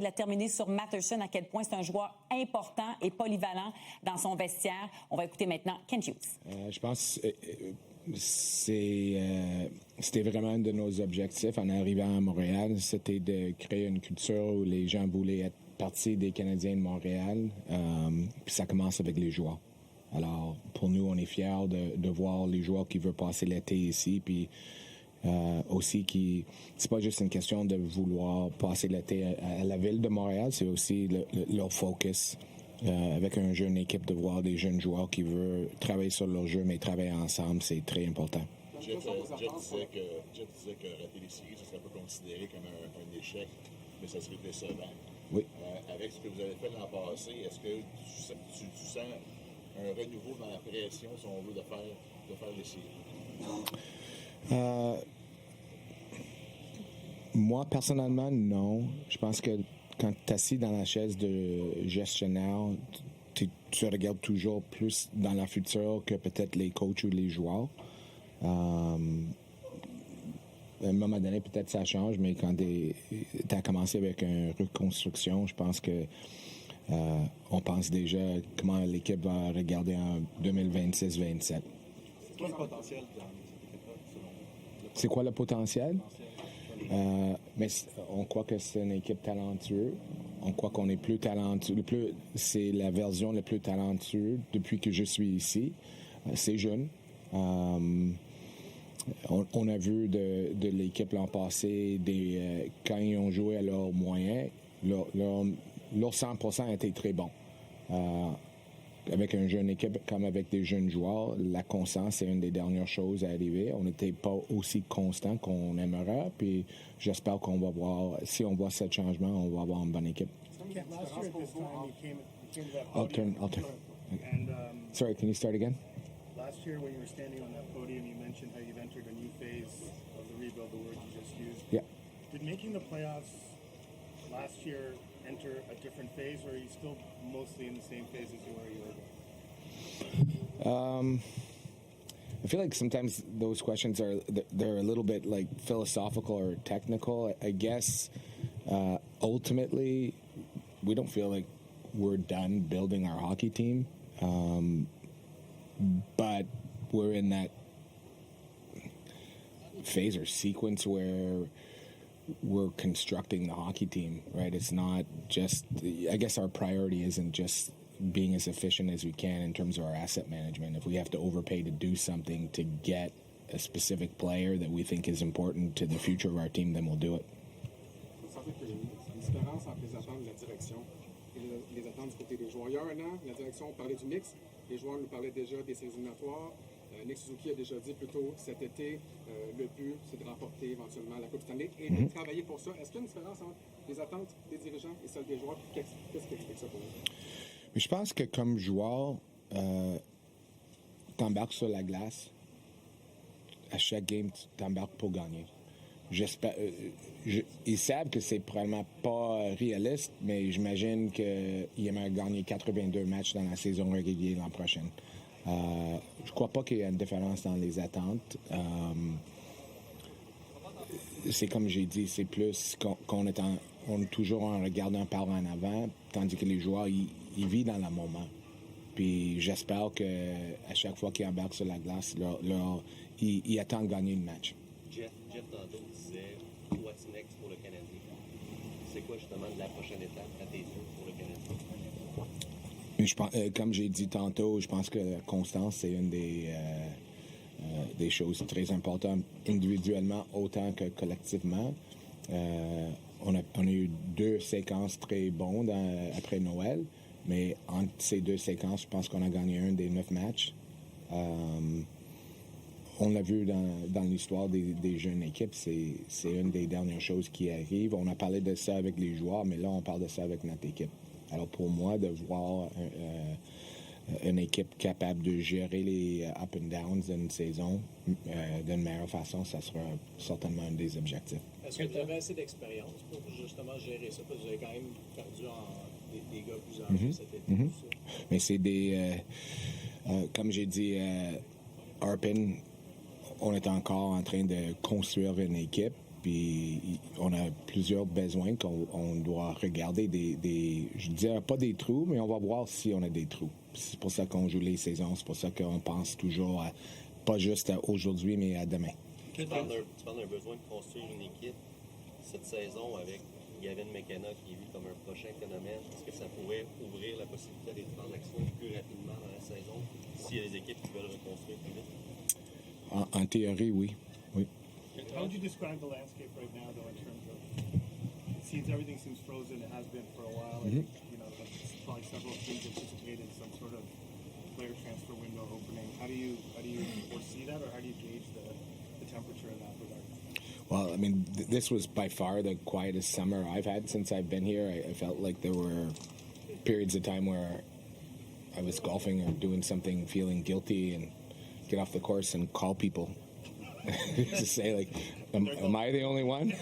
Il a terminé sur Matterson, à quel point c'est un joueur important et polyvalent dans son vestiaire. On va écouter maintenant Kent Hughes. Je pense que c'était vraiment un de nos objectifs en arrivant à Montréal. C'était de créer une culture où les gens voulaient être partie des Canadiens de Montréal. Puis ça commence avec les joueurs. Alors, pour nous, on est fiers de voir les joueurs qui veulent passer l'été ici. Puis aussi, c'est pas juste une question de vouloir passer l'été à la ville de Montréal, c'est aussi leur focus. Avec une jeune équipe, de voir des jeunes joueurs qui veulent travailler sur leur jeu, mais travailler ensemble, c'est très important. Jeff disait que rater les séries, ça serait un peu considéré comme un échec, mais ça serait décevant. Oui. Avec ce que vous avez fait l'an passé, est-ce que tu sens un renouveau dans la pression, si on veut, de faire les séries? Moi, personnellement, non. Je pense que quand tu es assis dans la chaise de gestionnaire, tu regardes toujours plus dans la future que peut-être les coachs ou les joueurs. À un moment donné, peut-être ça change, mais quand tu as commencé avec une reconstruction, je pense que on pense déjà comment l'équipe va regarder en 2026-27. C'est quoi le potentiel dans C'est quoi le potentiel? Mais on croit que c'est une équipe talentueuse. On croit qu'on est plus talentueux. C'est la version la plus talentueuse depuis que je suis ici. C'est jeune. On a vu de l'équipe l'an passé, quand ils ont joué à leurs moyens, leur 100% était très bon. Avec une jeune équipe comme avec des jeunes joueurs, la constance, c'est une des dernières choses à arriver. On n'était pas aussi constant qu'on aimerait, puis j'espère qu'on va voir, si on voit ce changement, on va avoir une bonne équipe. I'll turn. Sorry, can you start again? Last year when you were standing on that podium, you mentioned how you've entered a new phase of the rebuild, the word you just used. Yeah. Did making the playoffs last year enter a different phase, or are you still mostly in the same phase as you were a year ago? I feel like sometimes those questions they're a little bit like philosophical or technical. I guess ultimately we don't feel like we're done building our hockey team, but we're in that phase or sequence where we're constructing the hockey team, right? It's not just, I guess our priority isn't just being as efficient as we can in terms of our asset management. If we have to overpay to do something to get a specific player that we think is important to the future of our team, then we'll do it. Vous savez que la différence entre les attentes de la direction et les attentes du côté des joueurs. Il y a un an, la direction parlait du mix. Les joueurs nous parlaient déjà des séries éliminatoires. Nick Suzuki a déjà dit plus tôt cet été, le but, c'est de remporter éventuellement la Coupe Stanley et de travailler pour ça. Est-ce qu'il y a une différence entre les attentes des dirigeants et celles des joueurs? Qu'est-ce qui explique ça pour vous? Mais je pense que comme joueur, t'embarques sur la glace. À chaque game, tu t'embarques pour gagner. J'espère. Ils savent que c'est probablement pas réaliste, mais j'imagine qu'ils aimeraient gagner 82 matchs dans la saison régulière l'an prochain. Je crois pas qu'il y ait une différence dans les attentes. C'est comme j'ai dit, c'est plus qu'on est toujours en regardant par en avant, tandis que les joueurs, ils vivent dans le moment. Puis j'espère qu'à chaque fois qu'ils embarquent sur la glace, ils attendent de gagner le match. Jeff tantôt disait « What's next pour le Canadien? » C'est quoi justement la prochaine étape à tes yeux pour le Canadien? Mais comme j'ai dit tantôt, je pense que la constance, c'est une des choses très importantes individuellement autant que collectivement. On a eu 2 séquences très bonnes après Noël, mais entre ces 2 séquences, je pense qu'on a gagné un des 9 matchs. On l'a vu dans l'histoire des jeunes équipes, c'est une des dernières choses qui arrivent. On a parlé de ça avec les joueurs, mais là, on parle de ça avec notre équipe. Alors pour moi, de voir une équipe capable de gérer les up and downs d'une saison d'une meilleure façon, ça sera certainement un des objectifs. Est-ce que vous avez assez d'expérience pour justement gérer ça? Parce que vous avez quand même perdu des gars plus âgés cet été. Tout ça. Mais c'est comme j'ai dit, Arpin, on est encore en train de construire une équipe. Puis on a plusieurs besoins qu'on doit regarder. Je dirais pas des trous, mais on va voir si on a des trous. C'est pour ça qu'on joue les saisons. C'est pour ça qu'on pense toujours à, pas juste à aujourd'hui, mais à demain. Tu parles d'un besoin de construire une équipe cette saison avec Gavin McKenna qui est vu comme un prochain phénomène. Est-ce que ça pourrait ouvrir la possibilité des transactions plus rapidement dans la saison s'il y a des équipes qui veulent reconstruire plus vite? En théorie, oui. How would you describe the landscape right now, though, in terms of everything seems frozen? It has been for a while. I think, probably several teams anticipated some sort of player transfer window opening. How do you foresee that, or how do you gauge the temperature in that regard? Well, I mean, this was by far the quietest summer I've had since I've been here. I felt like there were periods of time where I was golfing or doing something, feeling guilty, and get off the course and call people to say, like, am I the only one?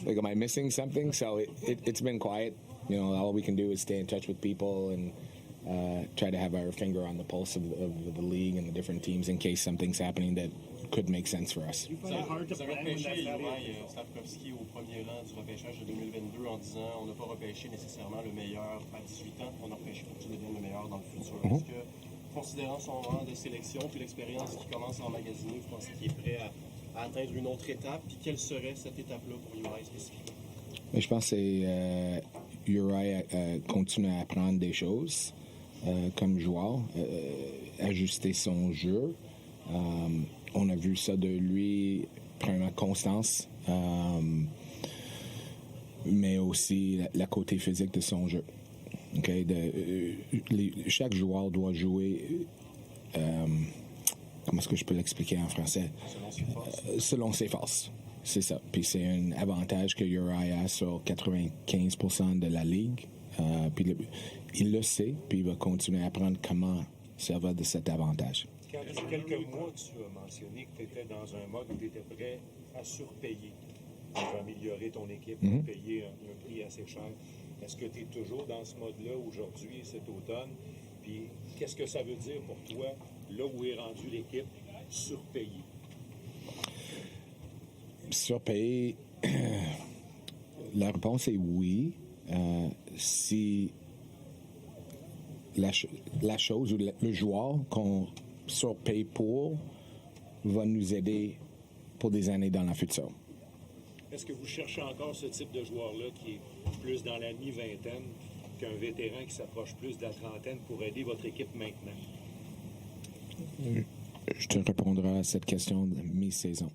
Like, am I missing something? So it's been quiet. All we can do is stay in touch with people and try to have our finger on the pulse of the league and the different teams in case something's happening that could make sense for us. Vous avez repêché Slavkovski au premier rang du repêchage de 2022 en disant on n'a pas repêché nécessairement le meilleur à 18 ans, on a repêché pour que tu deviennes le meilleur dans le futur. Est-ce que, considérant son rang de sélection puis l'expérience qui commence à emmagasiner, vous pensez qu'il est prêt à atteindre une autre étape? Puis quelle serait cette étape-là pour Uri spécifiquement? Je pense que c'est Uri continue à apprendre des choses comme joueur, ajuster son jeu. On a vu ça de lui, premièrement, constance, mais aussi la côté physique de son jeu. Okay? Chaque joueur doit jouer, comment est-ce que je peux l'expliquer en français? Selon ses forces. C'est ça. Puis c'est un avantage que Uri a sur 95% de la ligue. Puis il le sait, puis il va continuer à apprendre comment servir de cet avantage. Quand il y a quelques mois, tu as mentionné que tu étais dans un mode où tu étais prêt à surpayer pour améliorer ton équipe, pour payer un prix assez cher. Est-ce que tu es toujours dans ce mode-là aujourd'hui, cet automne? Puis qu'est-ce que ça veut dire pour toi, là où est rendue l'équipe, surpayée? Surpayer, la réponse est oui. Si la chose ou le joueur qu'on surpaye pour va nous aider pour des années dans le futur. Est-ce que vous cherchez encore ce type de joueur-là qui est plus dans la mi-vingtaine qu'un vétéran qui s'approche plus de la trentaine pour aider votre équipe maintenant? Je te répondrai à cette question de mi-saison.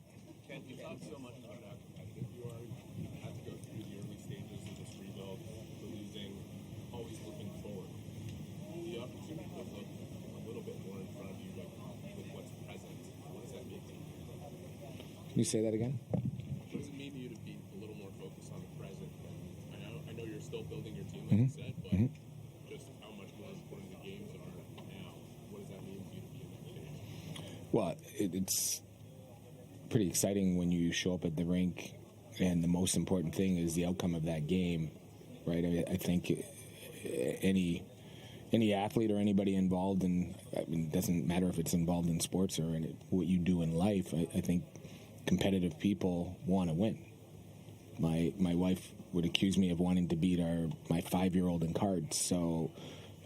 Can you say that again? What does it mean to you to be a little more focused on the present? I know you're still building your team, like you said, but just how much more important the games are now. What does that mean to you to be in that stage? Well, it's pretty exciting when you show up at the rink, and the most important thing is the outcome of that game, right? I think any athlete or anybody involved in, it doesn't matter if it's involved in sports or in what you do in life, I think competitive people want to win. My wife would accuse me of wanting to beat my 5-year-old in cards. So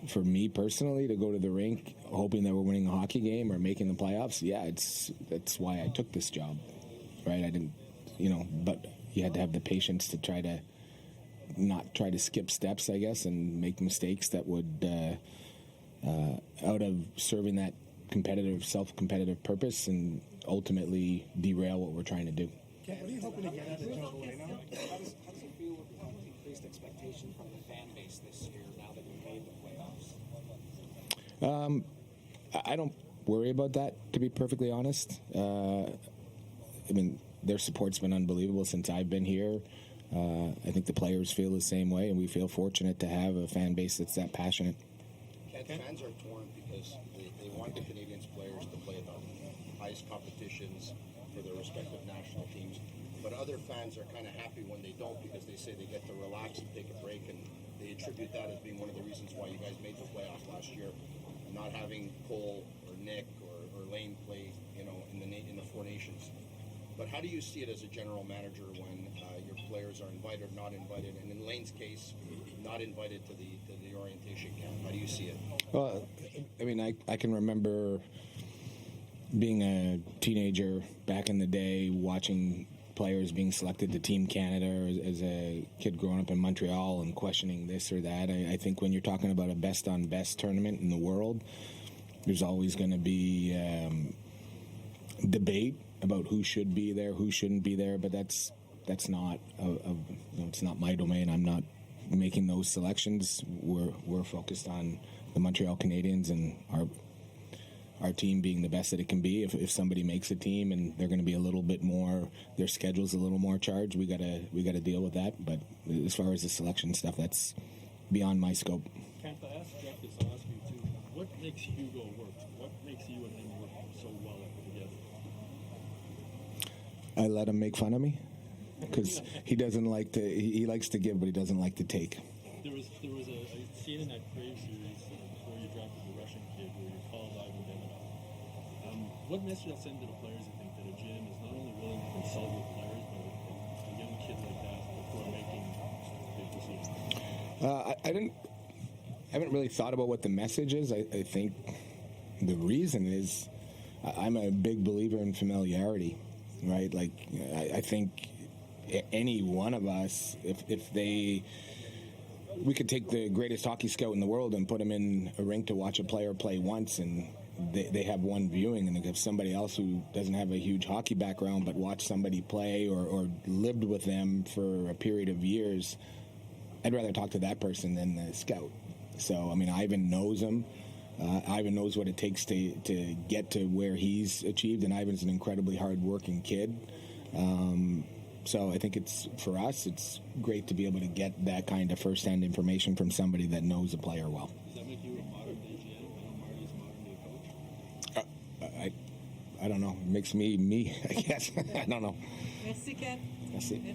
for me personally, to go to the rink hoping that we're winning a hockey game or making the playoffs, that's why I took this job, right? I didn't, but you had to have the patience to try to not try to skip steps, I guess, and make mistakes that would, out of serving that self-competitive purpose and ultimately derail what we're trying to do. What are you hoping to get out of John Boy now? How does it feel with the increased expectation from the fan base this year now that we made the playoffs? I don't worry about that, to be perfectly honest. I mean, their support's been unbelievable since I've been here. I think the players feel the same way, and we feel fortunate to have a fan base that's that passionate. Fans are torn because they want the Canadians players to play at the highest competitions for their respective national teams. But other fans are kind of happy when they don't because they say they get to relax and take a break, and they attribute that as being one of the reasons why you guys made the playoffs last year. Not having Cole or Nick or Lane play, in the Four Nations. But how do you see it as a general manager when your players are invited or not invited, and in Lane's case, not invited to the orientation camp? How do you see it? Well, I mean, I can remember being a teenager back in the day, watching players being selected to Team Canada as a kid growing up in Montreal and questioning this or that. I think when you're talking about a best-on-best tournament in the world, there's always going to be debate about who should be there, who shouldn't be there, but that's not it's not my domain. I'm not making those selections. We're focused on the Montreal Canadiens and our team being the best that it can be. If somebody makes a team and they're going to be a little bit more, their schedule's a little more charged, we gotta deal with that. But as far as the selection stuff, that's beyond my scope. Can't I ask Jeff this? I'll ask you too. What makes Hugo work? What makes you and him work so well together? I let him make fun of me because he doesn't like to. He likes to give, but he doesn't like to take. There was a scene in that Crave series before you drafted the Russian kid where you called Ivan Demidov. What message does that send to the players? I think that a GM is not only willing to consult with players, but a young kid like that before making big decisions. I haven't really thought about what the message is. I think the reason is I'm a big believer in familiarity, right? Like I think any one of us, if we could take the greatest hockey scout in the world and put him in a rink to watch a player play once, and they have one viewing, and if somebody else who doesn't have a huge hockey background but watched somebody play or lived with them for a period of years, I'd rather talk to that person than the scout. So, I mean, Ivan knows him. Ivan knows what it takes to get to where he's achieved, and Ivan's an incredibly hard-working kid. So I think for us, it's great to be able to get that kind of first-hand information from somebody that knows a player well. Does that make you a modern-day GM? I know Marty's a modern-day coach. I don't know. It makes me, I guess. I don't know. Merci, Ken. Merci.